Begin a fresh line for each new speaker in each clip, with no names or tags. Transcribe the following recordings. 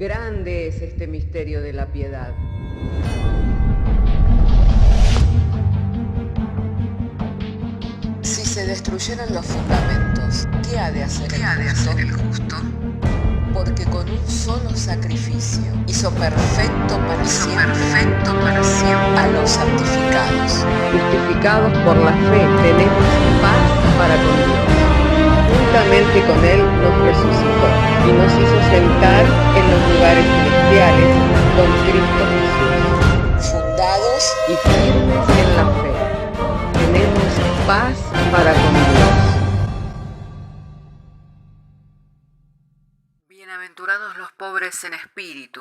Grande es este misterio de la piedad.
Si se destruyeran los fundamentos, ¿qué ha de hacer el justo? Porque con un solo sacrificio hizo perfecto para siempre a los santificados.
Justificados por la fe, tenemos paz para con Dios. Juntamente con Él nos resucitó y nos hizo sentar en los lugares celestiales con Cristo Jesús.
Fundados
y firmes en la fe, tenemos paz para con Dios.
Bienaventurados los pobres en espíritu,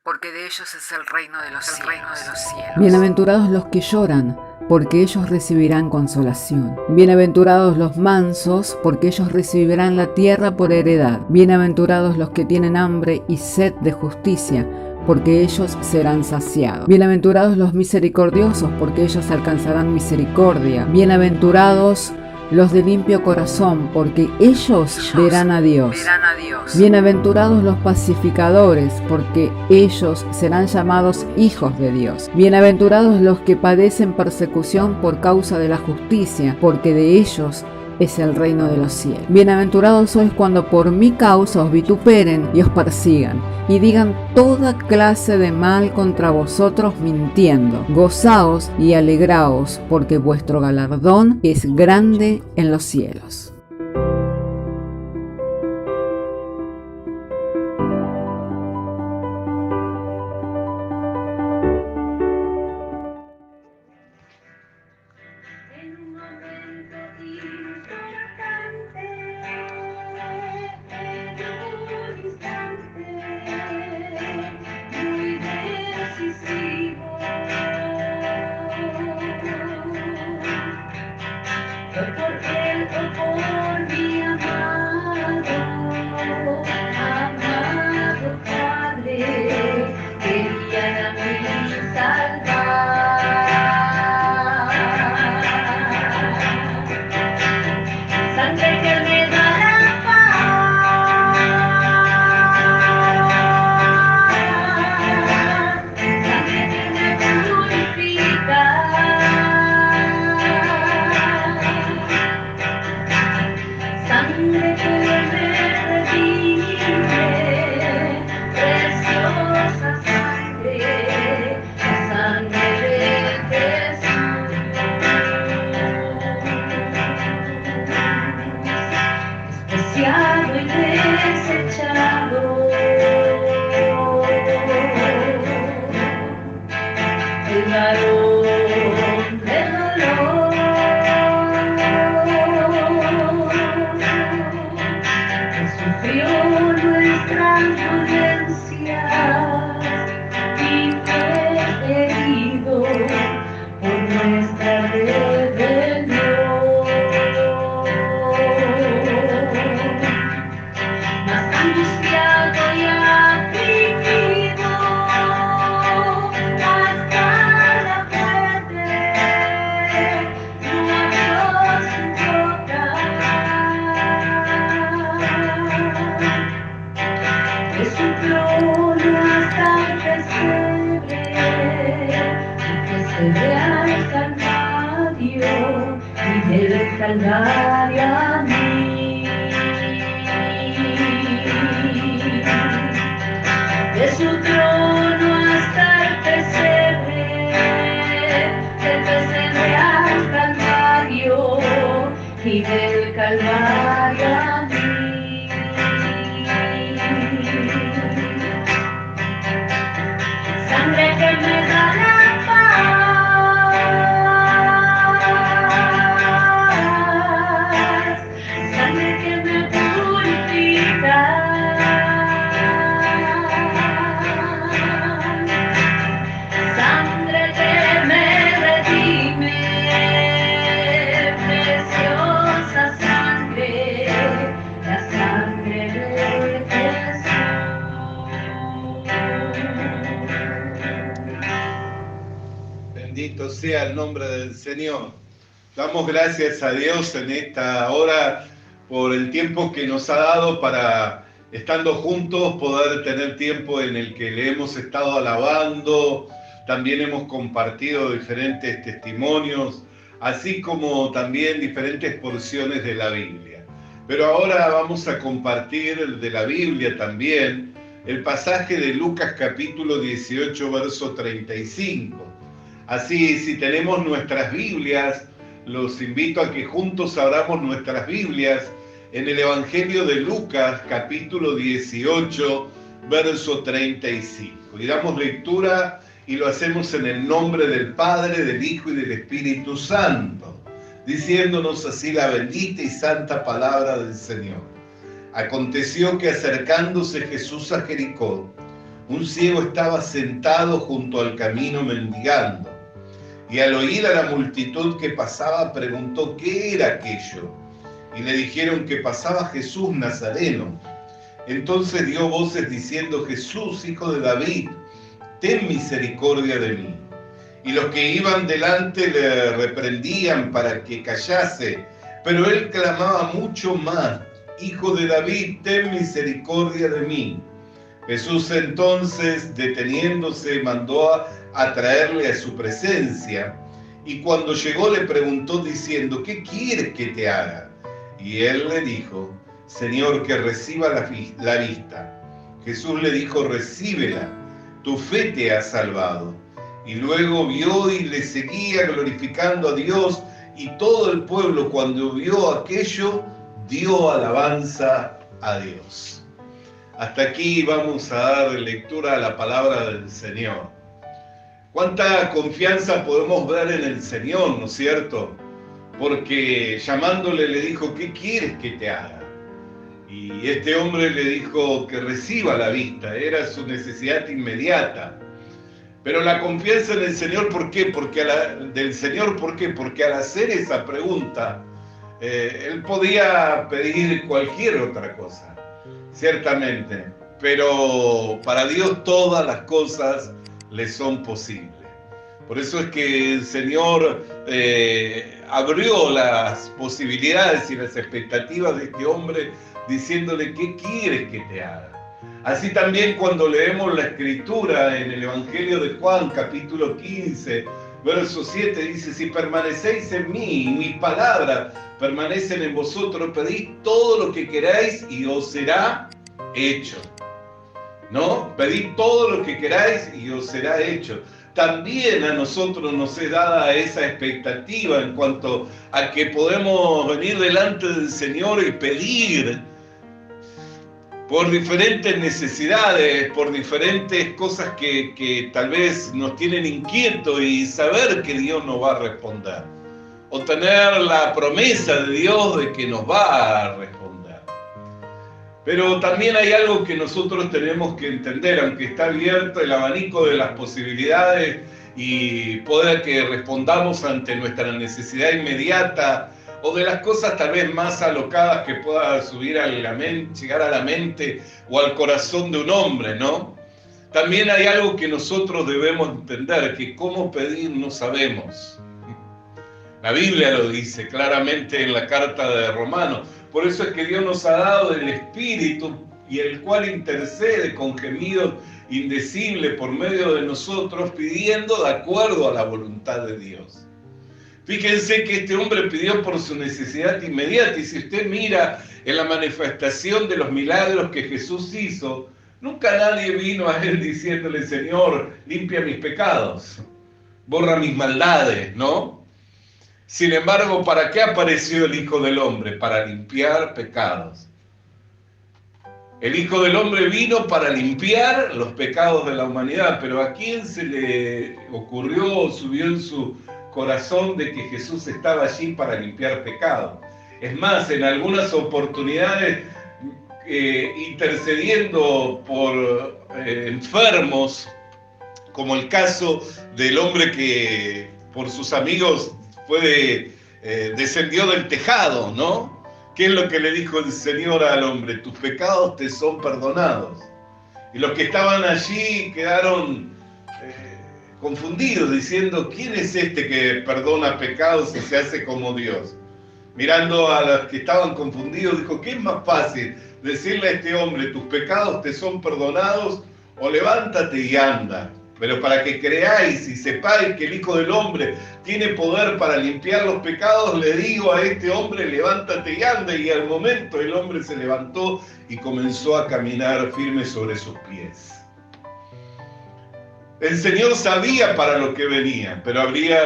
porque de ellos es el reino de los cielos.
Bienaventurados los que lloran, porque ellos recibirán consolación. Bienaventurados los mansos, porque ellos recibirán la tierra por heredad. Bienaventurados los que tienen hambre y sed de justicia, porque ellos serán saciados. Bienaventurados los misericordiosos, porque ellos alcanzarán misericordia. Bienaventurados los de limpio corazón, porque ellos verán a Dios. Bienaventurados los pacificadores, porque ellos serán llamados hijos de Dios. Bienaventurados los que padecen persecución por causa de la justicia, porque de ellos es el reino de los cielos. Bienaventurados sois cuando por mi causa os vituperen y os persigan, y digan toda clase de mal contra vosotros mintiendo. Gozaos y alegraos, porque vuestro galardón es grande en los cielos.
Bendito sea el nombre del Señor. Damos gracias a Dios en esta hora por el tiempo que nos ha dado para estando juntos, poder tener tiempo en el que le hemos estado alabando. También hemos compartido diferentes testimonios, así como también diferentes porciones de la Biblia. Pero ahora vamos a compartir de la Biblia también el pasaje de Lucas capítulo 18, verso 35. Así, si tenemos nuestras Biblias, los invito a que juntos abramos nuestras Biblias en el Evangelio de Lucas capítulo 18, verso 35. Y damos lectura y lo hacemos en el nombre del Padre, del Hijo y del Espíritu Santo, diciéndonos así la bendita y santa palabra del Señor. Aconteció que acercándose Jesús a Jericó, un ciego estaba sentado junto al camino mendigando, y al oír a la multitud que pasaba preguntó qué era aquello, y le dijeron que pasaba Jesús Nazareno. Entonces dio voces diciendo: Jesús, hijo de David, ten misericordia de mí. Y los que iban delante le reprendían para que callase, pero él clamaba mucho más: Hijo de David, ten misericordia de mí. Jesús entonces, deteniéndose, mandó a traerle a su presencia, y cuando llegó le preguntó diciendo: ¿qué quieres que te haga? Y él le dijo: Señor, que reciba la vista. Jesús le dijo: recíbela, tu fe te ha salvado. Y luego vio y le seguía glorificando a Dios, y todo el pueblo, cuando vio aquello, dio alabanza a Dios. Hasta aquí vamos a dar lectura a la palabra del Señor. Cuánta confianza podemos ver en el Señor, ¿no es cierto? Porque llamándole le dijo: ¿qué quieres que te haga? Y este hombre le dijo que reciba la vista, era su necesidad inmediata. Pero la confianza en el Señor, ¿por qué? Porque al hacer esa pregunta, él podía pedir cualquier otra cosa, ciertamente, pero para Dios todas las cosas le son posibles. Por eso es que el Señor abrió las posibilidades y las expectativas de este hombre, diciéndole: ¿qué quieres que te haga? Así también cuando leemos la Escritura en el Evangelio de Juan, capítulo 15, verso 7, dice: si permanecéis en mí y mis palabras permanecen en vosotros, pedid todo lo que queráis y os será hecho. ¿No? Pedid todo lo que queráis y os será hecho. También a nosotros nos es dada esa expectativa en cuanto a que podemos venir delante del Señor y pedir por diferentes necesidades, por diferentes cosas que tal vez nos tienen inquietos, y saber que Dios nos va a responder, o tener la promesa de Dios de que nos va a responder. Pero también hay algo que nosotros tenemos que entender, aunque está abierto el abanico de las posibilidades y pueda que respondamos ante nuestra necesidad inmediata, o de las cosas tal vez más alocadas que pueda subir a la mente, llegar a la mente o al corazón de un hombre, ¿no? También hay algo que nosotros debemos entender, que cómo pedir no sabemos. La Biblia lo dice claramente en la carta de Romanos. Por eso es que Dios nos ha dado el Espíritu, y el cual intercede con gemidos indecibles por medio de nosotros, pidiendo de acuerdo a la voluntad de Dios. Fíjense que este hombre pidió por su necesidad inmediata, y si usted mira en la manifestación de los milagros que Jesús hizo, nunca nadie vino a él diciéndole: Señor, limpia mis pecados, borra mis maldades, ¿no? Sin embargo, ¿para qué apareció el Hijo del Hombre? Para limpiar pecados. El Hijo del Hombre vino para limpiar los pecados de la humanidad, pero ¿a quién se le ocurrió o subió en su corazón de que Jesús estaba allí para limpiar pecados? Es más, en algunas oportunidades, intercediendo por enfermos, como el caso del hombre que por sus amigos descendió del tejado, ¿no? ¿Qué es lo que le dijo el Señor al hombre? Tus pecados te son perdonados. Y los que estaban allí quedaron confundidos, diciendo: ¿quién es este que perdona pecados y se hace como Dios? Mirando a los que estaban confundidos, dijo: ¿qué es más fácil? decirle a este hombre, tus pecados te son perdonados, o levántate y anda. Pero para que creáis y sepáis que el Hijo del Hombre tiene poder para limpiar los pecados, le digo a este hombre, levántate y anda. Y al momento el hombre se levantó y comenzó a caminar firme sobre sus pies. El Señor sabía para lo que venía, pero abría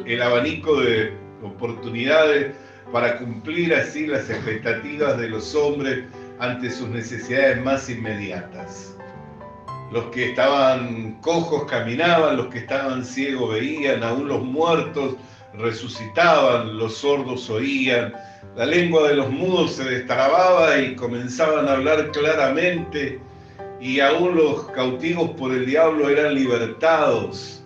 el abanico de oportunidades para cumplir así las expectativas de los hombres ante sus necesidades más inmediatas. Los que estaban cojos caminaban, los que estaban ciegos veían, aún los muertos resucitaban, los sordos oían, la lengua de los mudos se destrababa y comenzaban a hablar claramente, y aún los cautivos por el diablo eran libertados.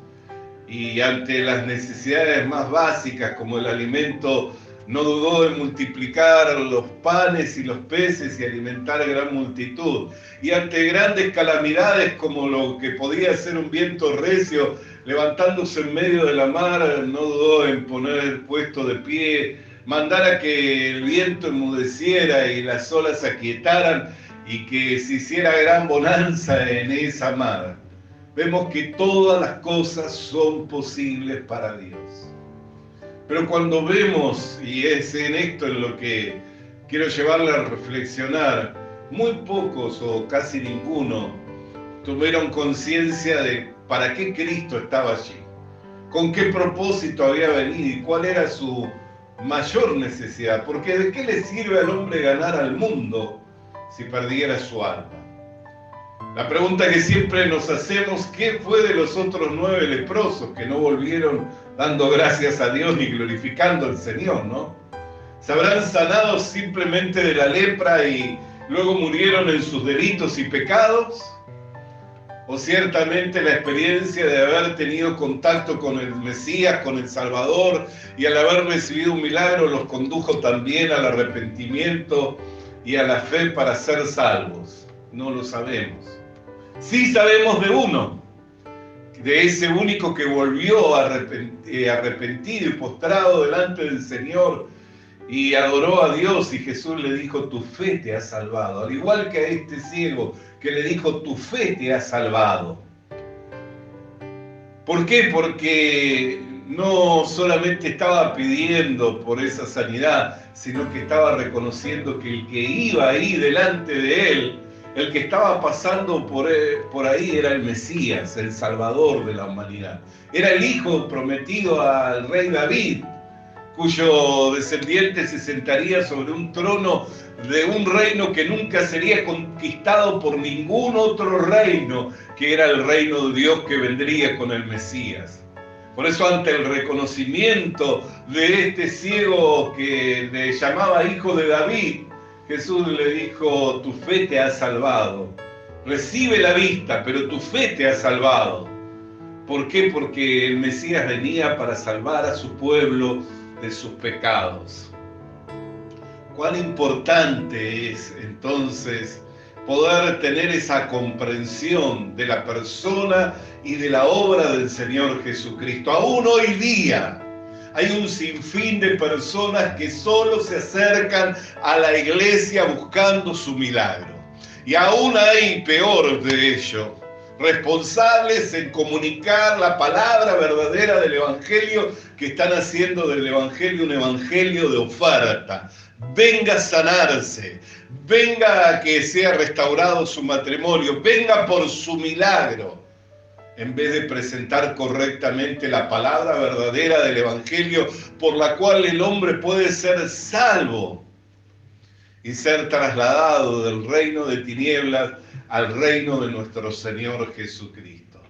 Y ante las necesidades más básicas, como el alimento, no dudó en multiplicar los panes y los peces y alimentar gran multitud. Y ante grandes calamidades, como lo que podía ser un viento recio, levantándose en medio de la mar, no dudó en poner puesto de pie, mandar a que el viento enmudeciera y las olas se aquietaran y que se hiciera gran bonanza en esa mar. Vemos que todas las cosas son posibles para Dios. Pero cuando vemos, y es en esto en lo que quiero llevarle a reflexionar, muy pocos o casi ninguno tuvieron conciencia de para qué Cristo estaba allí, con qué propósito había venido y cuál era su mayor necesidad. Porque ¿de qué le sirve al hombre ganar al mundo si perdiera su alma? La pregunta que siempre nos hacemos, ¿qué fue de los otros 9 leprosos que no volvieron dando gracias a Dios ni glorificando al Señor, ¿no? ¿Se habrán sanado simplemente de la lepra y luego murieron en sus delitos y pecados? ¿O ciertamente la experiencia de haber tenido contacto con el Mesías, con el Salvador, y al haber recibido un milagro los condujo también al arrepentimiento y a la fe para ser salvos? No lo sabemos. Sí sabemos de uno, de ese único que volvió arrepentido y postrado delante del Señor y adoró a Dios, y Jesús le dijo, tu fe te ha salvado. Al igual que a este ciego que le dijo, tu fe te ha salvado. ¿Por qué? Porque no solamente estaba pidiendo por esa sanidad, sino que estaba reconociendo que el que iba ahí delante de él, el que estaba pasando por ahí era el Mesías, el Salvador de la humanidad. Era el hijo prometido al rey David, cuyo descendiente se sentaría sobre un trono de un reino que nunca sería conquistado por ningún otro reino, que era el reino de Dios que vendría con el Mesías. Por eso, ante el reconocimiento de este ciego que le llamaba hijo de David, Jesús le dijo, tu fe te ha salvado. Recibe la vista, pero tu fe te ha salvado. ¿Por qué? Porque el Mesías venía para salvar a su pueblo de sus pecados. Cuán importante es entonces poder tener esa comprensión de la persona y de la obra del Señor Jesucristo. Aún hoy día hay un sinfín de personas que solo se acercan a la iglesia buscando su milagro. Y aún hay, peor de ello, responsables en comunicar la palabra verdadera del Evangelio, que están haciendo del Evangelio un evangelio de oferta. Venga a sanarse, venga a que sea restaurado su matrimonio, venga por su milagro, en vez de presentar correctamente la palabra verdadera del Evangelio, por la cual el hombre puede ser salvo y ser trasladado del reino de tinieblas al reino de nuestro Señor Jesucristo.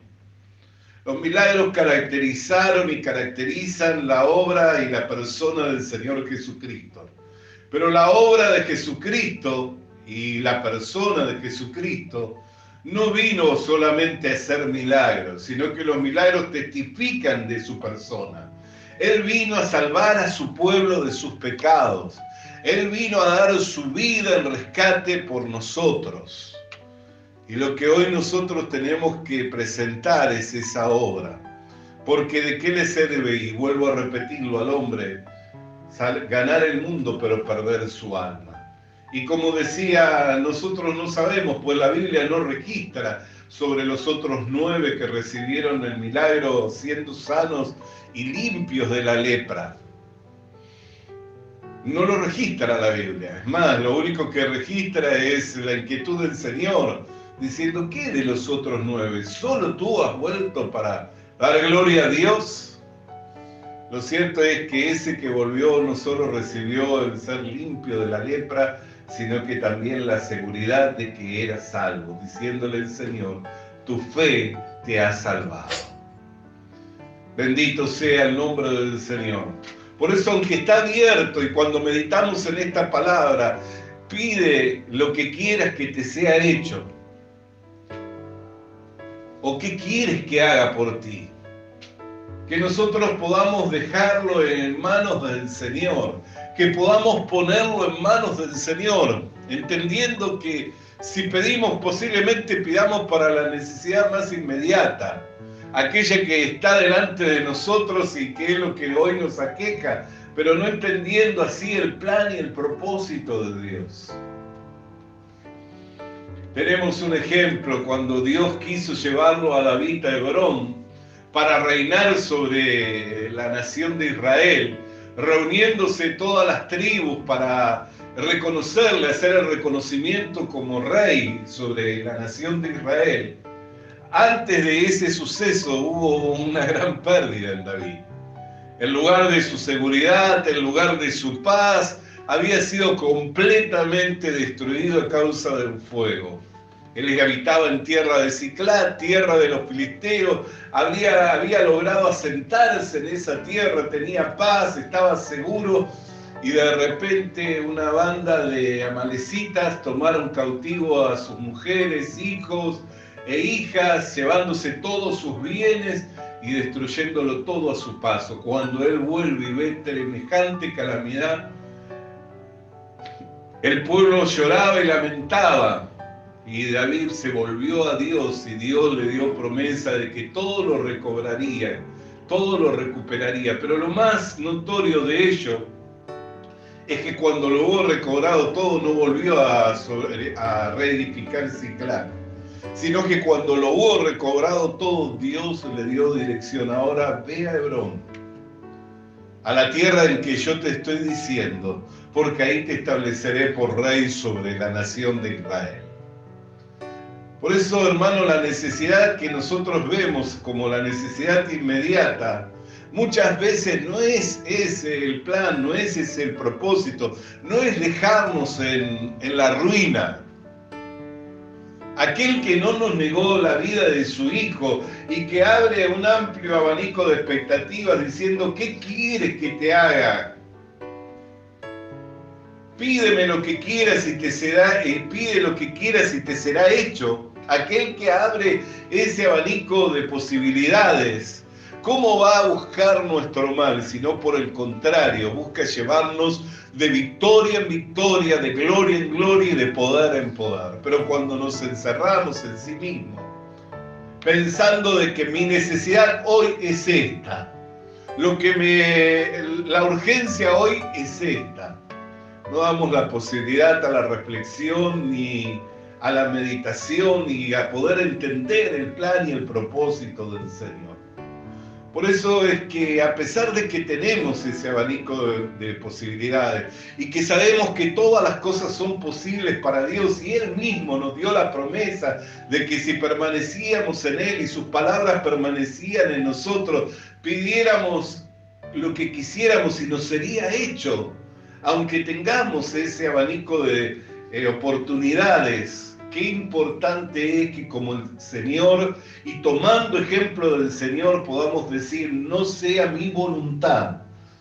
Los milagros caracterizaron y caracterizan la obra y la persona del Señor Jesucristo. Pero la obra de Jesucristo y la persona de Jesucristo no vino solamente a hacer milagros, sino que los milagros testifican de su persona. Él vino a salvar a su pueblo de sus pecados. Él vino a dar su vida en rescate por nosotros. Y lo que hoy nosotros tenemos que presentar es esa obra. Porque ¿de qué le sirve? Y vuelvo a repetirlo al hombre, ganar el mundo pero perder su alma. Y como decía, nosotros no sabemos, pues la Biblia no registra sobre los otros 9 que recibieron el milagro siendo sanos y limpios de la lepra. No lo registra la Biblia. Es más, lo único que registra es la inquietud del Señor, diciendo, ¿qué de los otros 9? ¿Solo tú has vuelto para dar gloria a Dios? Lo cierto es que ese que volvió no solo recibió el ser limpio de la lepra, sino que también la seguridad de que era salvo, diciéndole el Señor, tu fe te ha salvado. Bendito sea el nombre del Señor. Por eso, aunque está abierto y cuando meditamos en esta palabra, pide lo que quieras que te sea hecho. ¿O qué quieres que haga por ti? Que nosotros podamos dejarlo en manos del Señor, que podamos ponerlo en manos del Señor, entendiendo que si pedimos, posiblemente pidamos para la necesidad más inmediata, aquella que está delante de nosotros y que es lo que hoy nos aqueja, pero no entendiendo así el plan y el propósito de Dios. Tenemos un ejemplo cuando Dios quiso llevarlo a David a Hebrón para reinar sobre la nación de Israel, reuniéndose todas las tribus para reconocerle, hacer el reconocimiento como rey sobre la nación de Israel. Antes de ese suceso hubo una gran pérdida en David. El lugar de su seguridad, el lugar de su paz, había sido completamente destruido a causa del fuego. Él habitaba en tierra de Siclad, tierra de los filisteos, había logrado asentarse en esa tierra, tenía paz, estaba seguro, y de repente una banda de amalecitas tomaron cautivo a sus mujeres, hijos e hijas, llevándose todos sus bienes y destruyéndolo todo a su paso. Cuando él vuelve y ve semejante calamidad, el pueblo lloraba y lamentaba. Y David se volvió a Dios y Dios le dio promesa de que todo lo recobraría, todo lo recuperaría. Pero lo más notorio de ello es que cuando lo hubo recobrado todo no volvió a reedificar Siclad, sino que cuando lo hubo recobrado todo, Dios le dio dirección. Ahora ve a Hebrón, a la tierra en que yo te estoy diciendo, porque ahí te estableceré por rey sobre la nación de Israel. Por eso, hermano, la necesidad que nosotros vemos como la necesidad inmediata, muchas veces no es ese el plan, no es ese el propósito, no es dejarnos en la ruina. Aquel que no nos negó la vida de su Hijo y que abre un amplio abanico de expectativas diciendo, ¿qué quieres que te haga? Pídeme lo que quieras y te será, pide lo que quieras y te será hecho. Aquel que abre ese abanico de posibilidades, ¿cómo va a buscar nuestro mal? Sino por el contrario, busca llevarnos de victoria en victoria, de gloria en gloria y de poder en poder. Pero cuando nos encerramos en sí mismos, pensando de que mi necesidad hoy es esta, la urgencia hoy es esta, no damos la posibilidad a la reflexión ni a la meditación y a poder entender el plan y el propósito del Señor. Por eso es que a pesar de que tenemos ese abanico de posibilidades y que sabemos que todas las cosas son posibles para Dios y Él mismo nos dio la promesa de que si permanecíamos en Él y sus palabras permanecían en nosotros, pidiéramos lo que quisiéramos y nos sería hecho, aunque tengamos ese abanico de oportunidades. Qué importante es que como el Señor, y tomando ejemplo del Señor, podamos decir, no sea mi voluntad,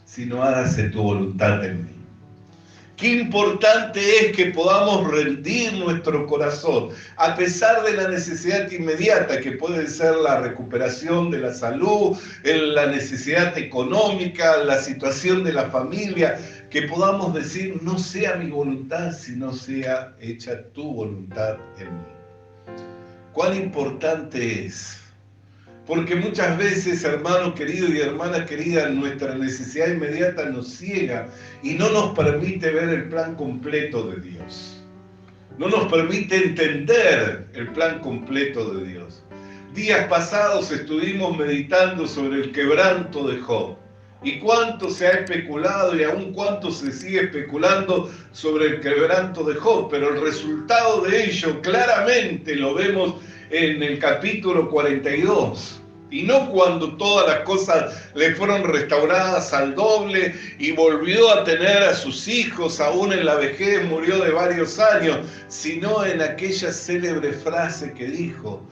sino hágase tu voluntad en mí. Qué importante es que podamos rendir nuestro corazón, a pesar de la necesidad inmediata, que puede ser la recuperación de la salud, la necesidad económica, la situación de la familia, que podamos decir, no sea mi voluntad, sino sea hecha tu voluntad en mí. Cuán importante es Porque muchas veces, hermano querido y hermana querida, nuestra necesidad inmediata nos ciega y no nos permite ver el plan completo de Dios. No nos permite entender el plan completo de Dios. Días pasados estuvimos meditando sobre el quebranto de Job. Y cuánto se ha especulado y aún cuánto se sigue especulando sobre el quebranto de Job, pero el resultado de ello claramente lo vemos en el capítulo 42. Y no cuando todas las cosas le fueron restauradas al doble y volvió a tener a sus hijos, aún en la vejez murió de varios años, sino en aquella célebre frase que dijo: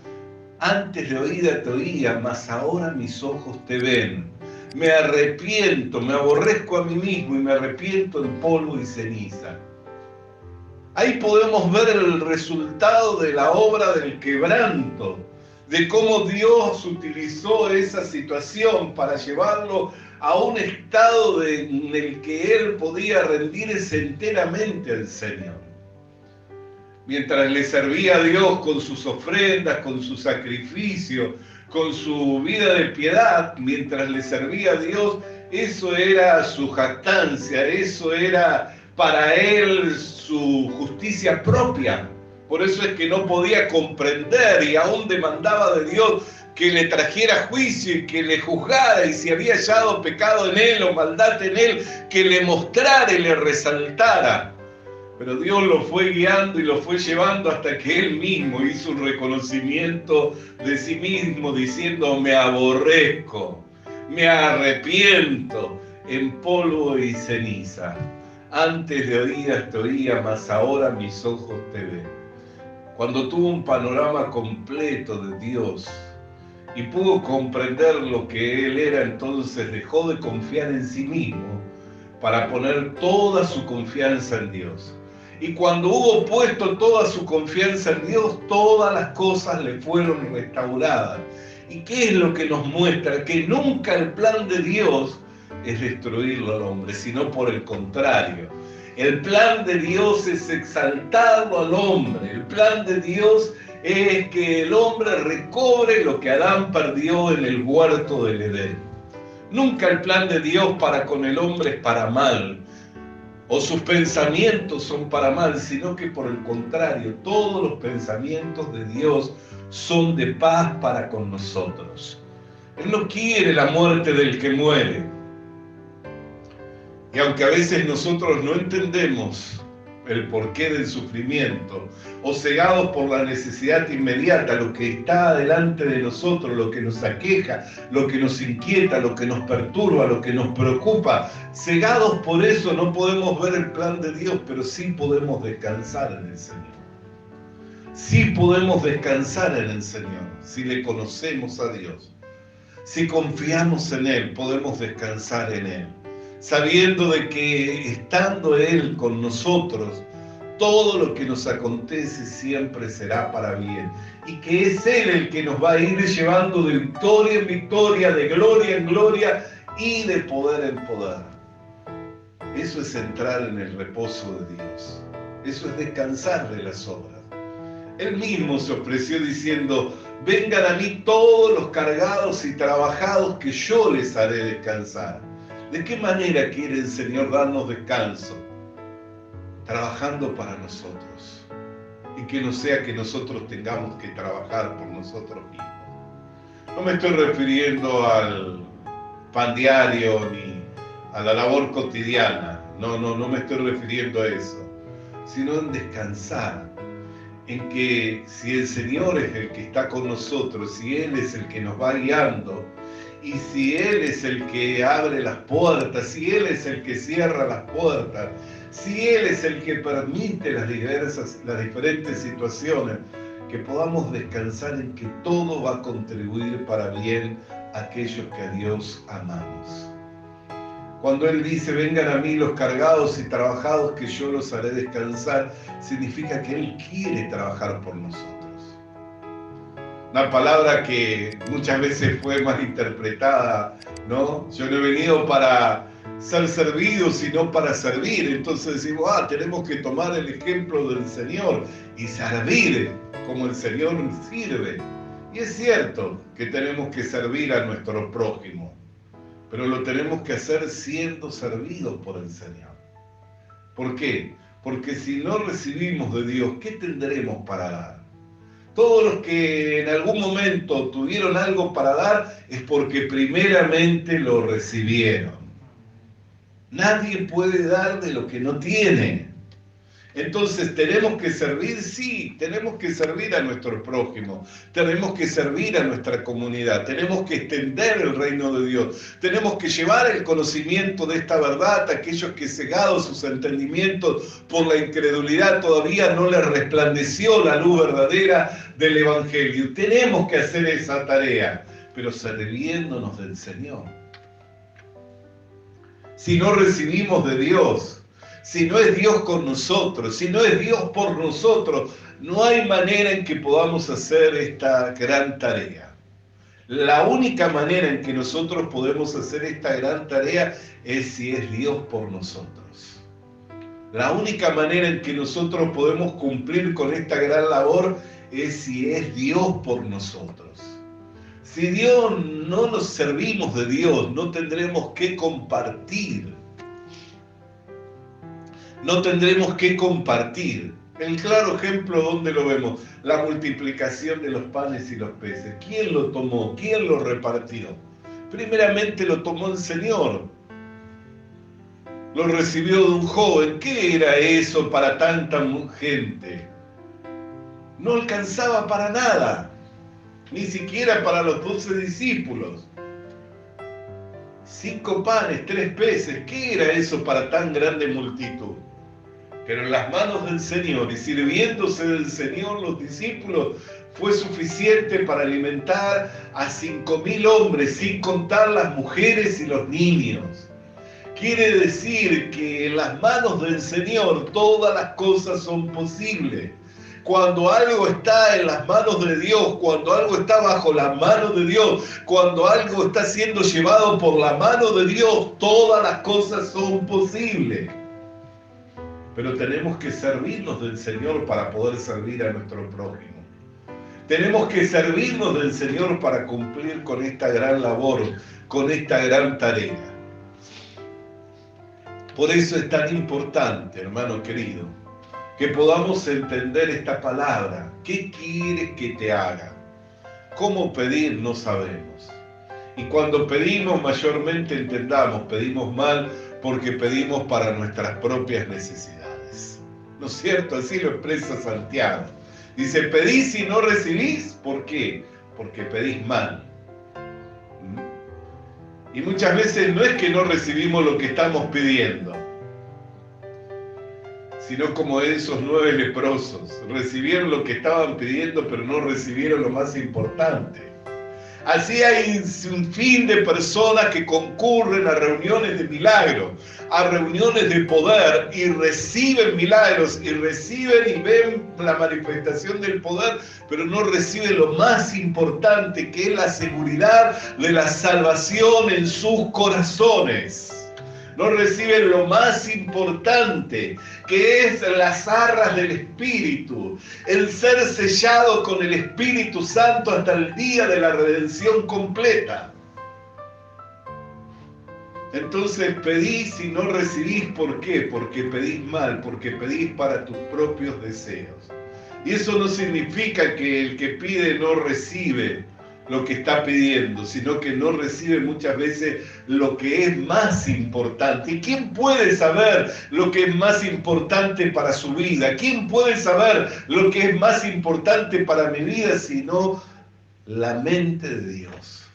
antes de oída te oía, mas ahora mis ojos te ven. Me arrepiento, me aborrezco a mí mismo y me arrepiento en polvo y ceniza. Ahí podemos ver el resultado de la obra del quebranto, de cómo Dios utilizó esa situación para llevarlo a un estado en el que él podía rendirse enteramente al Señor. Mientras le servía a Dios con sus ofrendas, con su sacrificio, con su vida de piedad, mientras le servía a Dios, eso era su jactancia, eso era para él su justicia propia. Por eso es que no podía comprender y aún demandaba de Dios que le trajera juicio y que le juzgara, y si había hallado pecado en él o maldad en él, que le mostrara y le resaltara. Pero Dios lo fue guiando y lo fue llevando hasta que él mismo hizo un reconocimiento de sí mismo, diciendo: me aborrezco, me arrepiento en polvo y ceniza. Antes de oídas te oía, mas ahora mis ojos te ven. Cuando tuvo un panorama completo de Dios y pudo comprender lo que él era, entonces dejó de confiar en sí mismo para poner toda su confianza en Dios. Y cuando hubo puesto toda su confianza en Dios, todas las cosas le fueron restauradas. ¿Y qué es lo que nos muestra? Que nunca el plan de Dios es destruirlo al hombre, sino por el contrario. El plan de Dios es exaltarlo al hombre. El plan de Dios es que el hombre recobre lo que Adán perdió en el huerto del Edén. Nunca el plan de Dios para con el hombre es para mal, o sus pensamientos son para mal, sino que por el contrario, todos los pensamientos de Dios son de paz para con nosotros. Él no quiere la muerte del que muere. Y aunque a veces nosotros no entendemos el porqué del sufrimiento, o cegados por la necesidad inmediata, lo que está delante de nosotros, lo que nos aqueja, lo que nos inquieta, lo que nos perturba, lo que nos preocupa, cegados por eso no podemos ver el plan de Dios, pero sí podemos descansar en el Señor. Sí podemos descansar en el Señor, si le conocemos a Dios. Si confiamos en Él, podemos descansar en Él, sabiendo de que estando Él con nosotros, todo lo que nos acontece siempre será para bien, y que es Él el que nos va a ir llevando de victoria en victoria, de gloria en gloria y de poder en poder. Eso es entrar en el reposo de Dios. Eso es descansar de las obras. Él mismo se ofreció diciendo: vengan a mí todos los cargados y trabajados, que yo les haré descansar. ¿De qué manera quiere el Señor darnos descanso? Trabajando para nosotros. Y que no sea que nosotros tengamos que trabajar por nosotros mismos. No me estoy refiriendo al pan diario ni a la labor cotidiana. No me estoy refiriendo a eso. Sino en descansar. En que si el Señor es el que está con nosotros, si Él es el que nos va guiando, y si Él es el que abre las puertas, si Él es el que cierra las puertas, si Él es el que permite las diferentes situaciones, que podamos descansar en que todo va a contribuir para bien a aquellos que a Dios amamos. Cuando Él dice: vengan a mí los cargados y trabajados, que yo los haré descansar, significa que Él quiere trabajar por nosotros. Una palabra que muchas veces fue mal interpretada, ¿no? Yo no he venido para ser servido, sino para servir. Entonces decimos: tenemos que tomar el ejemplo del Señor y servir como el Señor sirve. Y es cierto que tenemos que servir a nuestro prójimo, pero lo tenemos que hacer siendo servidos por el Señor. ¿Por qué? Porque si no recibimos de Dios, ¿qué tendremos para dar? Todos los que en algún momento tuvieron algo para dar es porque primeramente lo recibieron. Nadie puede dar de lo que no tiene. Entonces, ¿tenemos que servir? Sí, tenemos que servir a nuestro prójimo, tenemos que servir a nuestra comunidad, tenemos que extender el reino de Dios, tenemos que llevar el conocimiento de esta verdad a aquellos que cegados sus entendimientos por la incredulidad todavía no les resplandeció la luz verdadera del Evangelio. Tenemos que hacer esa tarea, pero sirviéndonos del Señor. Si no recibimos de Dios, si no es Dios con nosotros, si no es Dios por nosotros, no hay manera en que podamos hacer esta gran tarea. La única manera en que nosotros podemos hacer esta gran tarea es si es Dios por nosotros. La única manera en que nosotros podemos cumplir con esta gran labor es si es Dios por nosotros. Si Dios no nos servimos de Dios, no tendremos que compartir. No tendremos que compartir. El claro ejemplo, ¿dónde lo vemos? La multiplicación de los panes y los peces. ¿Quién lo tomó? ¿Quién lo repartió? Primeramente lo tomó el Señor. Lo recibió de un joven. ¿Qué era eso para tanta gente? No alcanzaba para nada. Ni siquiera para los 12 discípulos. 5 panes, 3 peces. ¿Qué era eso para tan grande multitud? Pero en las manos del Señor y sirviéndose del Señor, los discípulos, fue suficiente para alimentar a 5.000 hombres, sin contar las mujeres y los niños. Quiere decir que en las manos del Señor todas las cosas son posibles. Cuando algo está en las manos de Dios, cuando algo está bajo la mano de Dios, cuando algo está siendo llevado por la mano de Dios, todas las cosas son posibles. Pero tenemos que servirnos del Señor para poder servir a nuestro prójimo. Tenemos que servirnos del Señor para cumplir con esta gran labor, con esta gran tarea. Por eso es tan importante, hermano querido, que podamos entender esta palabra. ¿Qué quieres que te haga? ¿Cómo pedir? No sabemos. Y cuando pedimos, mayormente entendamos, pedimos mal porque pedimos para nuestras propias necesidades. ¿No es cierto? Así lo expresa Santiago. Dice, pedís y no recibís. ¿Por qué? Porque pedís mal. Y muchas veces no es que no recibimos lo que estamos pidiendo, sino como esos 9 leprosos. Recibieron lo que estaban pidiendo, pero no recibieron lo más importante. Así hay un sinfín de personas que concurren a reuniones de milagros, a reuniones de poder y reciben milagros y reciben y ven la manifestación del poder, pero no reciben lo más importante, que es la seguridad de la salvación en sus corazones. No reciben lo más importante, que es las arras del Espíritu, el ser sellado con el Espíritu Santo hasta el día de la redención completa. Entonces pedís y no recibís. ¿Por qué? Porque pedís mal, porque pedís para tus propios deseos. Y eso no significa que el que pide no recibe lo que está pidiendo, sino que no recibe muchas veces lo que es más importante. ¿Y quién puede saber lo que es más importante para su vida? ¿Quién puede saber lo que es más importante para mi vida sino la mente de Dios?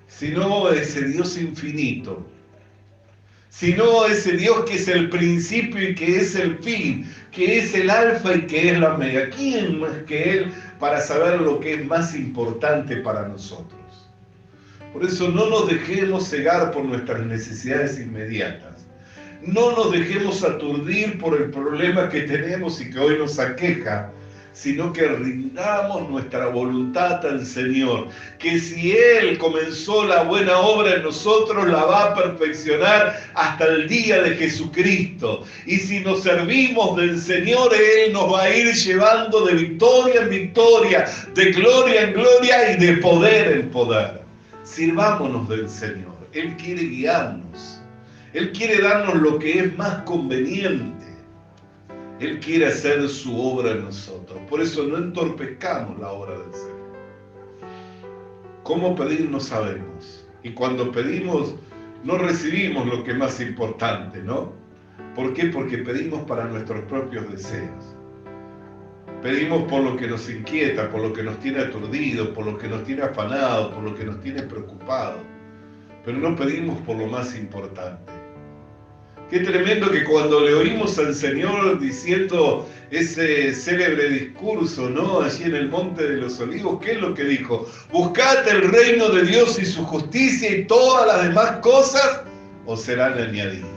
Sino ese Dios infinito, sino ese Dios que es el principio y que es el fin, que es el alfa y que es la omega. ¿Quién más que Él para saber lo que es más importante para nosotros? Por eso no nos dejemos cegar por nuestras necesidades inmediatas. No nos dejemos aturdir por el problema que tenemos y que hoy nos aqueja, sino que rindamos nuestra voluntad al Señor, que si Él comenzó la buena obra en nosotros, la va a perfeccionar hasta el día de Jesucristo. Y si nos servimos del Señor, Él nos va a ir llevando de victoria en victoria, de gloria en gloria y de poder en poder. Sirvámonos del Señor. Él quiere guiarnos. Él quiere darnos lo que es más conveniente. Él quiere hacer su obra en nosotros. Por eso no entorpezcamos la obra del Señor. ¿Cómo pedir? No sabemos. Y cuando pedimos, no recibimos lo que es más importante, ¿no? ¿Por qué? Porque pedimos para nuestros propios deseos. Pedimos por lo que nos inquieta, por lo que nos tiene aturdidos, por lo que nos tiene afanados, por lo que nos tiene preocupados. Pero no pedimos por lo más importante. Qué tremendo que cuando le oímos al Señor diciendo ese célebre discurso, ¿no? Allí en el Monte de los Olivos, ¿qué es lo que dijo? Buscad el reino de Dios y su justicia y todas las demás cosas os serán añadidas.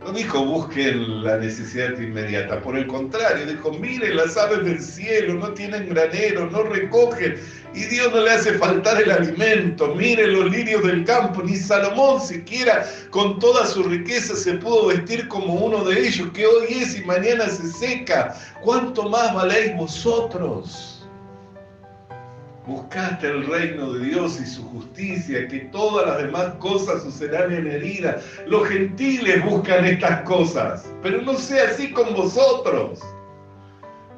No dijo busquen la necesidad inmediata, por el contrario, dijo miren las aves del cielo, no tienen granero, no recogen, y Dios no le hace faltar el alimento. Miren los lirios del campo, ni Salomón siquiera con toda su riqueza se pudo vestir como uno de ellos, que hoy es y mañana se seca. ¿Cuánto más valéis vosotros? Buscad el reino de Dios y su justicia, que todas las demás cosas os serán añadidas. Los gentiles buscan estas cosas, pero no sea así con vosotros.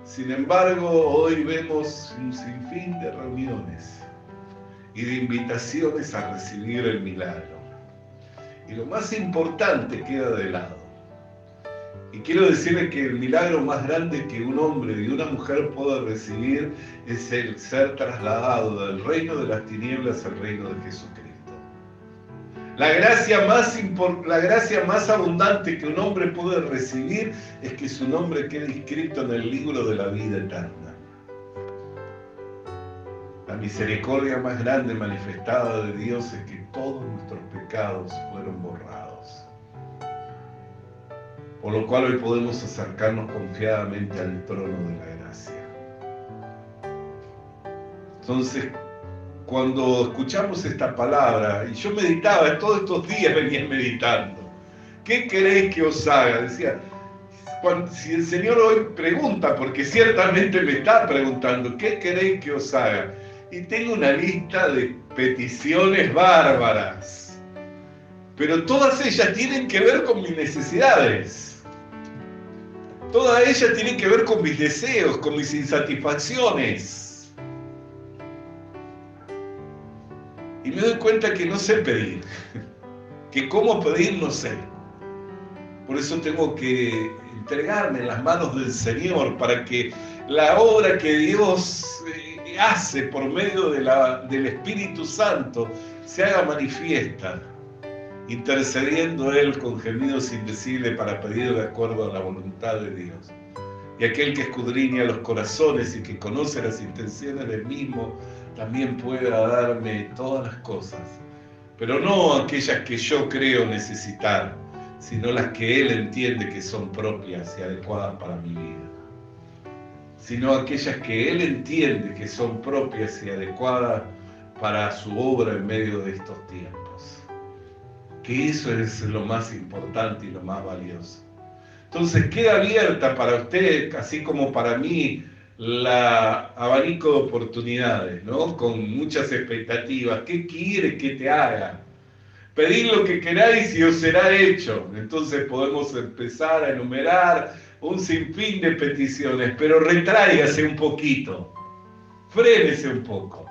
Sin embargo, hoy vemos un sinfín de reuniones y de invitaciones a recibir el milagro. Y lo más importante queda de lado. Y quiero decirle que el milagro más grande que un hombre y una mujer pueda recibir es el ser trasladado del reino de las tinieblas al reino de Jesucristo. La gracia más abundante que un hombre puede recibir es que su nombre quede inscrito en el libro de la vida eterna. La misericordia más grande manifestada de Dios es que todos nuestros pecados fueron borrados. Por lo cual hoy podemos acercarnos confiadamente al trono de la gracia. Entonces, cuando escuchamos esta palabra, y yo meditaba, todos estos días venía meditando, ¿qué queréis que os haga? Decía, si el Señor hoy pregunta, porque ciertamente me está preguntando, ¿qué queréis que os haga? Y tengo una lista de peticiones bárbaras, pero todas ellas tienen que ver con mis necesidades. Todas ellas tienen que ver con mis deseos, con mis insatisfacciones. Y me doy cuenta que no sé pedir, que cómo pedir no sé. Por eso tengo que entregarme en las manos del Señor para que la obra que Dios hace por medio del Espíritu Santo se haga manifiesta, intercediendo Él con gemidos indecibles para pedir de acuerdo a la voluntad de Dios. Y aquel que escudriña los corazones y que conoce las intenciones del mismo, también pueda darme todas las cosas, pero no aquellas que yo creo necesitar, sino las que Él entiende que son propias y adecuadas para mi vida. Sino aquellas que Él entiende que son propias y adecuadas para su obra en medio de estos tiempos. Que eso es lo más importante y lo más valioso. Entonces queda abierta para usted, así como para mí, la abanico de oportunidades, ¿no? Con muchas expectativas. ¿Qué quiere que te haga? Pedid lo que queráis y os será hecho. Entonces podemos empezar a enumerar un sinfín de peticiones, pero retráigase un poquito, frénese un poco,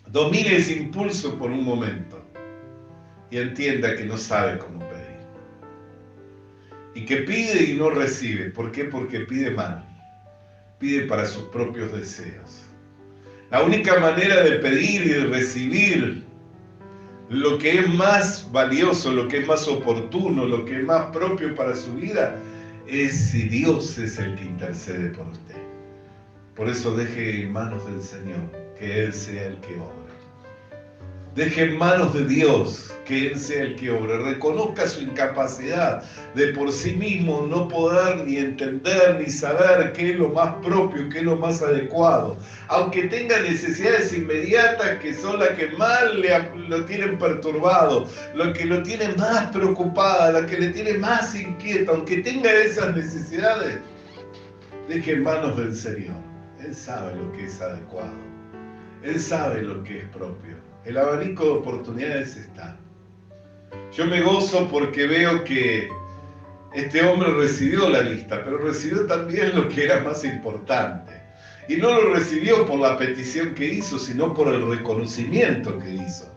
domine ese impulso por un momento y entienda que no sabe cómo pedir. Y que pide y no recibe. ¿Por qué? Porque pide mal. Pide para sus propios deseos. La única manera de pedir y de recibir lo que es más valioso, lo que es más oportuno, lo que es más propio para su vida, es si Dios es el que intercede por usted. Por eso deje en manos del Señor, que Él sea el que obra. Deje en manos de Dios que Él sea el que obre. Reconozca su incapacidad de por sí mismo no poder ni entender ni saber qué es lo más propio, qué es lo más adecuado. Aunque tenga necesidades inmediatas que son las que más lo tienen perturbado, lo que lo tiene más preocupada, la que le tiene más inquieta, aunque tenga esas necesidades, deje en manos del Señor. Él sabe lo que es adecuado. Él sabe lo que es propio. El abanico de oportunidades está. Yo me gozo porque veo que este hombre recibió la vista, pero recibió también lo que era más importante. Y no lo recibió por la petición que hizo, sino por el reconocimiento que hizo.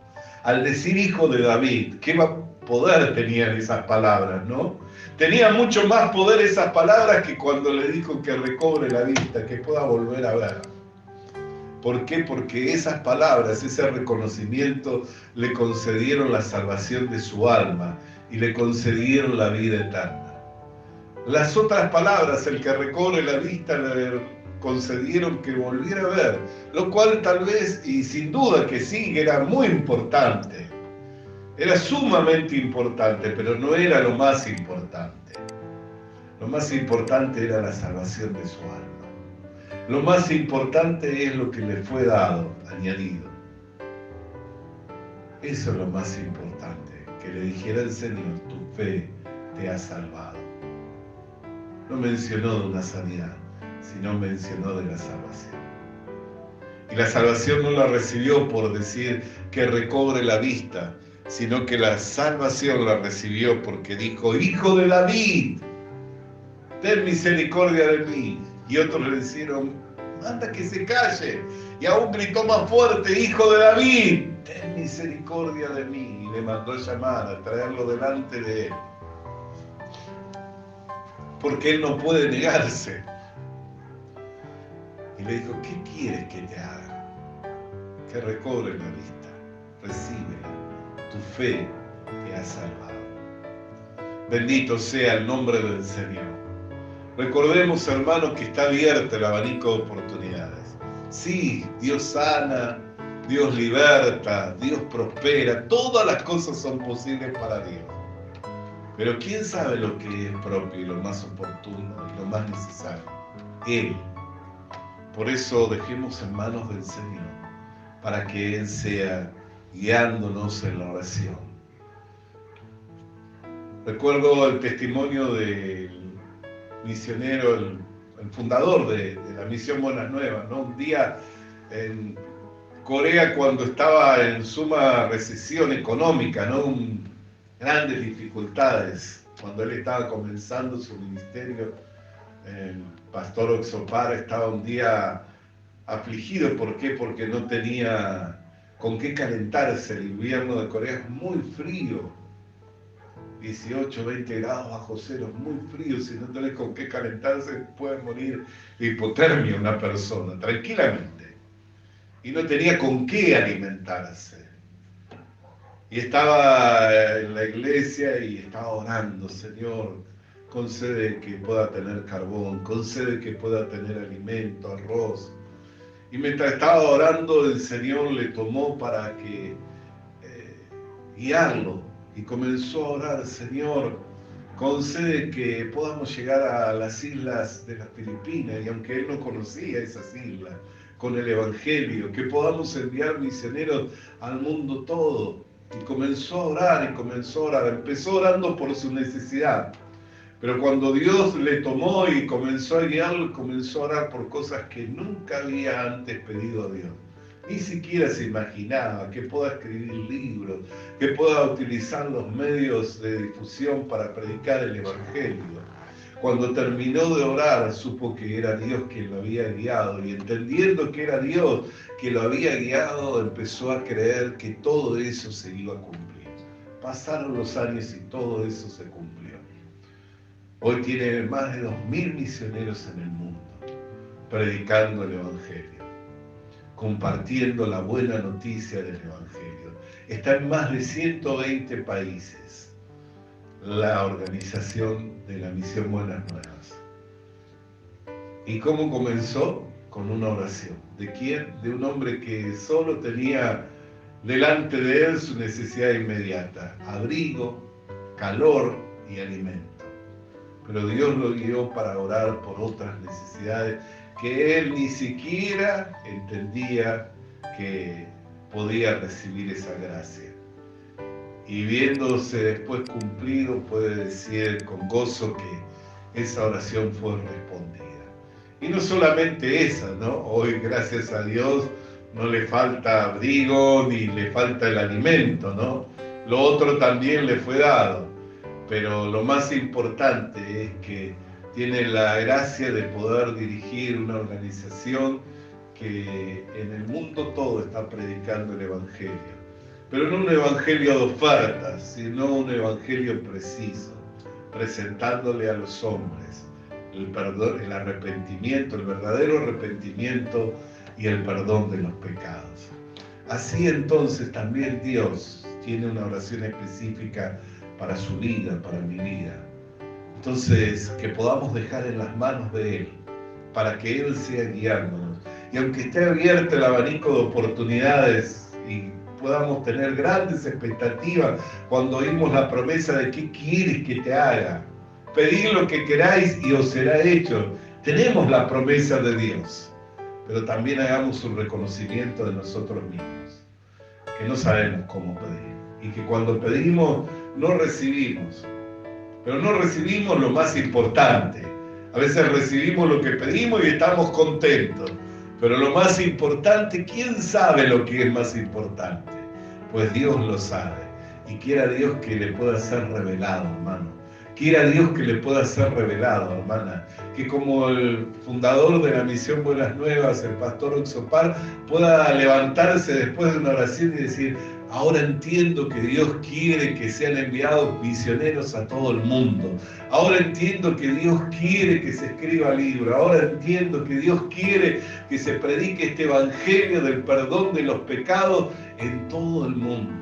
Al decir hijo de David, ¿qué poder tenían esas palabras, no? Tenía mucho más poder esas palabras que cuando le dijo que recobre la vista, que pueda volver a ver. ¿Por qué? Porque esas palabras, ese reconocimiento, le concedieron la salvación de su alma y le concedieron la vida eterna. Las otras palabras, el que recobre la vista, le concedieron que volviera a ver, lo cual tal vez, y sin duda que sí, era muy importante. Era sumamente importante, pero no era lo más importante. Lo más importante era la salvación de su alma. Lo más importante es lo que le fue dado, añadido. Eso es lo más importante, que le dijera el Señor, tu fe te ha salvado. No mencionó de una sanidad, sino mencionó de la salvación. Y la salvación no la recibió por decir que recobre la vista, sino que la salvación la recibió porque dijo, hijo de David, ten misericordia de mí. Y otros le dijeron, manda que se calle. Y aún gritó más fuerte, hijo de David, ten misericordia de mí. Y le mandó llamar, a traerlo delante de él. Porque él no puede negarse. Y le dijo, ¿qué quieres que te haga? Que recobre la vista, recíbela, tu fe te ha salvado. Bendito sea el nombre del Señor. Recordemos, hermanos, que está abierto el abanico de oportunidades. Sí, Dios sana, Dios liberta, Dios prospera, todas las cosas son posibles para Dios. Pero ¿quién sabe lo que es propio y lo más oportuno y lo más necesario? Él. Por eso dejemos en manos del Señor, para que Él sea guiándonos en la oración. Recuerdo el testimonio del misionero, el fundador de la Misión Buenas Nuevas, ¿no? Un día en Corea, cuando estaba en suma recesión económica, ¿no? Grandes dificultades, cuando él estaba comenzando su ministerio, el pastor Oxopar estaba un día afligido. ¿Por qué? Porque no tenía con qué calentarse. El invierno de Corea es muy frío, 18, 20 grados bajo cero, muy frío. Si no tenés con qué calentarse, puede morir de hipotermia una persona, tranquilamente. Y no tenía con qué alimentarse. Y estaba en la iglesia y estaba orando, Señor, concede que pueda tener carbón, concede que pueda tener alimento, arroz. Y mientras estaba orando, el Señor le tomó para que guiarlo. Y comenzó a orar, Señor, concede que podamos llegar a las islas de las Filipinas, y aunque él no conocía esas islas, con el Evangelio, que podamos enviar misioneros al mundo todo. Y comenzó a orar, empezó orando por su necesidad. Pero cuando Dios le tomó y comenzó a guiarlo, comenzó a orar por cosas que nunca había antes pedido a Dios. Ni siquiera se imaginaba que pueda escribir libros, que pueda utilizar los medios de difusión para predicar el Evangelio. Cuando terminó de orar, supo que era Dios quien lo había guiado, y entendiendo que era Dios quien lo había guiado, empezó a creer que todo eso se iba a cumplir. Pasaron los años y todo eso se cumplió. Hoy tiene más de 2.000 misioneros en el mundo, predicando el Evangelio, compartiendo la buena noticia del Evangelio. Está en más de 120 países la organización de la Misión Buenas Nuevas. ¿Y cómo comenzó? Con una oración. ¿De quién? De un hombre que solo tenía delante de él su necesidad inmediata: abrigo, calor y alimento. Pero Dios lo guió para orar por otras necesidades que él ni siquiera entendía que podía recibir esa gracia. Y viéndose después cumplido, puede decir con gozo que esa oración fue respondida. Y no solamente esa, ¿no? Hoy, gracias a Dios, no le falta abrigo ni le falta el alimento, ¿no? Lo otro también le fue dado. Pero lo más importante es que tiene la gracia de poder dirigir una organización que en el mundo todo está predicando el Evangelio. Pero no un evangelio de ofertas, sino un evangelio preciso, presentándole a los hombres el perdón, el arrepentimiento, el verdadero arrepentimiento y el perdón de los pecados. Así entonces también Dios tiene una oración específica para su vida, para mi vida. Entonces, que podamos dejar en las manos de Él, para que Él sea guiándonos. Y aunque esté abierto el abanico de oportunidades y podamos tener grandes expectativas cuando oímos la promesa de qué quieres que te haga, pedid lo que queráis y os será hecho. Tenemos la promesa de Dios, pero también hagamos un reconocimiento de nosotros mismos, que no sabemos cómo pedir, y que cuando pedimos no recibimos, pero no recibimos lo más importante. A veces recibimos lo que pedimos y estamos contentos, pero lo más importante, ¿quién sabe lo que es más importante? Pues Dios lo sabe, y quiera Dios que le pueda ser revelado, hermano. Quiera Dios que le pueda ser revelado, hermana, que como el fundador de la Misión Buenas Nuevas, el pastor Oxopar, pueda levantarse después de una oración y decir: ahora entiendo que Dios quiere que sean enviados misioneros a todo el mundo. Ahora entiendo que Dios quiere que se escriba libro. Ahora entiendo que Dios quiere que se predique este evangelio del perdón de los pecados en todo el mundo.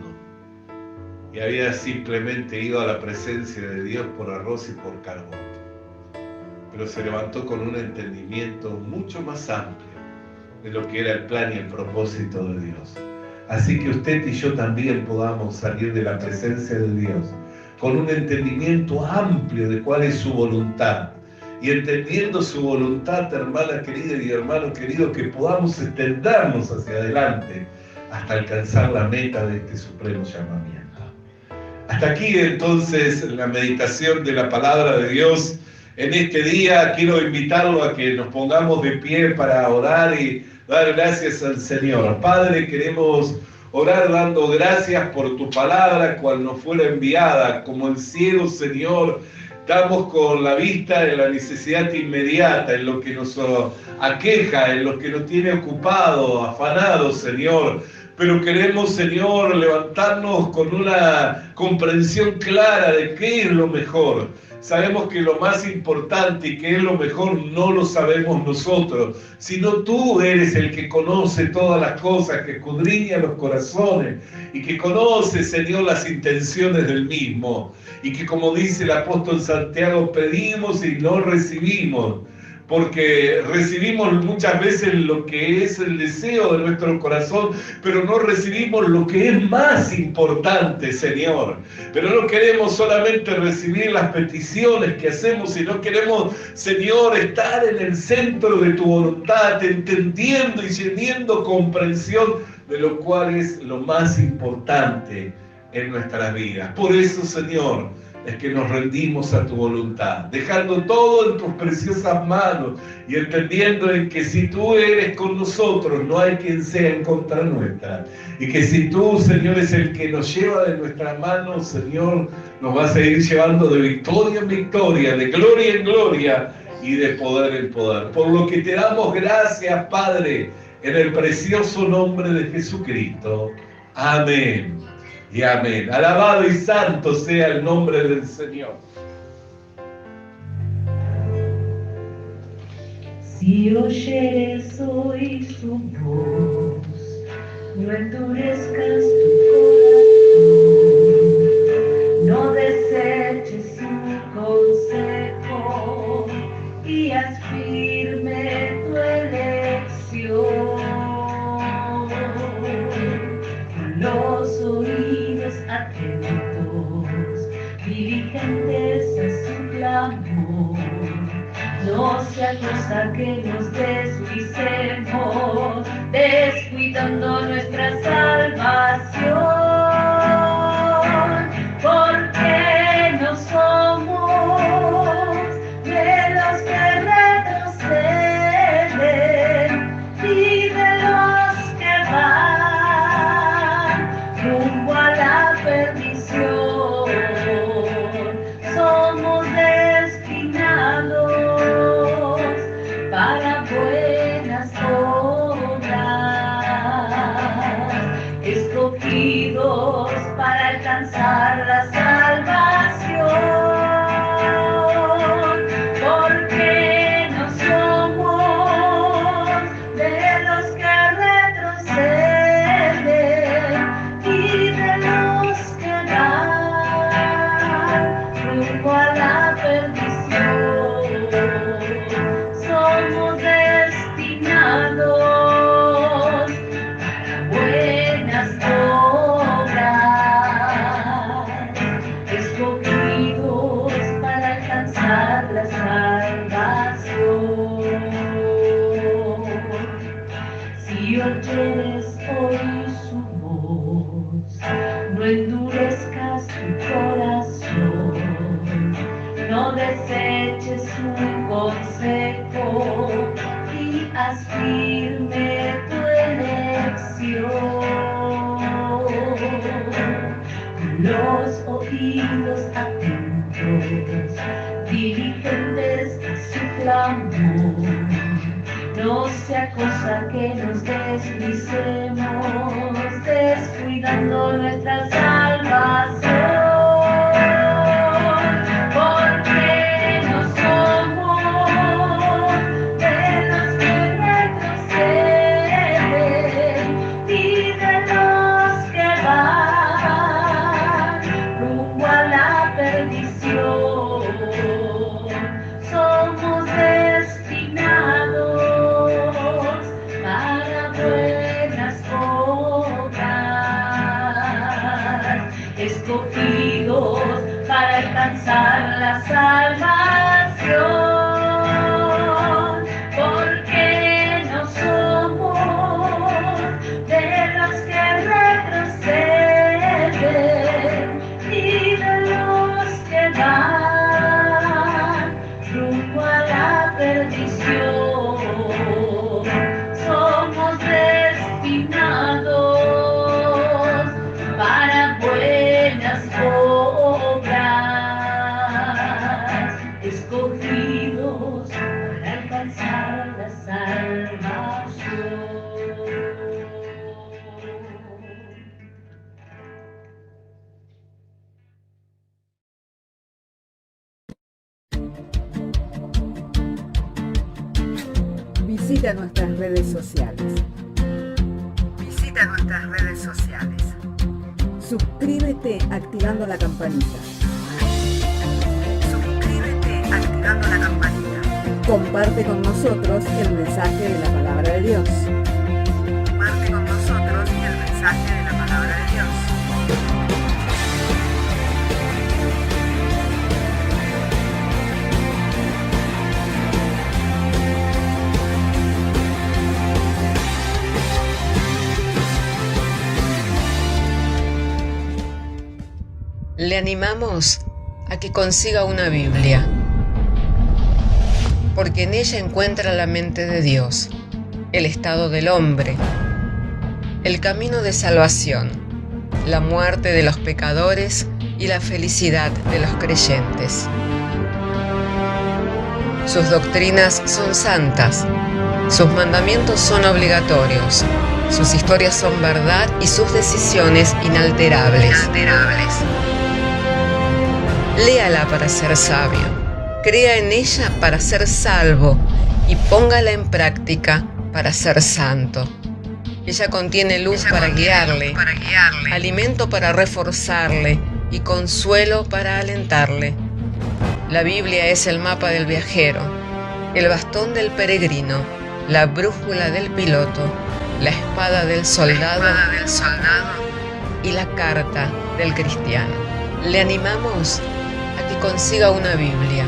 Y había simplemente ido a la presencia de Dios por arroz y por carbón. Pero se levantó con un entendimiento mucho más amplio de lo que era el plan y el propósito de Dios. Así que usted y yo también podamos salir de la presencia de Dios con un entendimiento amplio de cuál es su voluntad. Y entendiendo su voluntad, hermana querida y hermano querido, que podamos extendernos hacia adelante hasta alcanzar la meta de este supremo llamamiento. Hasta aquí entonces la meditación de la palabra de Dios. En este día quiero invitarlo a que nos pongamos de pie para orar y dar gracias al Señor. Padre, queremos orar dando gracias por tu palabra, cual nos fuera enviada. Como el cielo, Señor, estamos con la vista en la necesidad inmediata, en lo que nos aqueja, en lo que nos tiene ocupado, afanado, Señor. Pero queremos, Señor, levantarnos con una comprensión clara de qué es lo mejor. Sabemos que lo más importante y que es lo mejor no lo sabemos nosotros, sino tú eres el que conoce todas las cosas, que escudriña los corazones y que conoce, Señor, las intenciones del mismo. Y que, como dice el apóstol Santiago, pedimos y no recibimos, porque recibimos muchas veces lo que es el deseo de nuestro corazón, pero no recibimos lo que es más importante, Señor. Pero no queremos solamente recibir las peticiones que hacemos, sino queremos, Señor, estar en el centro de tu voluntad, entendiendo y teniendo comprensión de lo cual es lo más importante en nuestras vidas. Por eso, Señor, es que nos rendimos a tu voluntad, dejando todo en tus preciosas manos y entendiendo en que si tú eres con nosotros, no hay quien sea en contra nuestra. Y que si tú, Señor, es el que nos lleva de nuestras manos, Señor, nos vas a ir llevando de victoria en victoria, de gloria en gloria y de poder en poder. Por lo que te damos gracias, Padre, en el precioso nombre de Jesucristo. Amén. Y amén. Alabado y santo sea el nombre del Señor.
Si oyeres hoy su voz, no endurezcas tu corazón, no deseches su consejo y haz firme tu elección. No sea cosa que nos deslicemos, descuidando nuestra salvación, porque no somos de los que retroceden y de los que van rumbo a la perdición. Somos destinados para buenas obras, escogidos para alcanzar la salvación, porque no somos de los que retroceden y de los que van rumbo a la perdición. Somos destinados para buenas obras, escogidos para alcanzar la salvación. Si oyeres hoy su voz, no endurezcas tu corazón, no deseches su consejo y haz firme tu elección. Los oídos atentos, diligentes a su clamor, no sea cosa que nos deslicemos, descuidando nuestra salvación, porque no somos de los que retroceden y de los que van rumbo a la perdición. Somos destinados para buenas obras, escogidos para alcanzar la salvación, porque no somos de los que retroceden y de los que van rumbo a la perdición. Somos destinados para buenas obras, escogidos para alcanzar la salvación.
Visita nuestras redes sociales. Visita nuestras redes sociales. Suscríbete activando la campanita. Suscríbete activando la campanita. Comparte con nosotros el mensaje de la palabra de Dios. Comparte con nosotros el mensaje de la palabra de Dios.
Le animamos a que consiga una Biblia, porque en ella encuentra la mente de Dios, el estado del hombre, el camino de salvación, la muerte de los pecadores y la felicidad de los creyentes. Sus doctrinas son santas, sus mandamientos son obligatorios, sus historias son verdad y sus decisiones inalterables. Léala para ser sabio, crea en ella para ser salvo y póngala en práctica para ser santo. Ella contiene luz para guiarle, alimento para reforzarle y consuelo para alentarle. La Biblia es el mapa del viajero, el bastón del peregrino, la brújula del piloto, la espada del soldado y la carta del cristiano. Le animamos a que consiga una Biblia,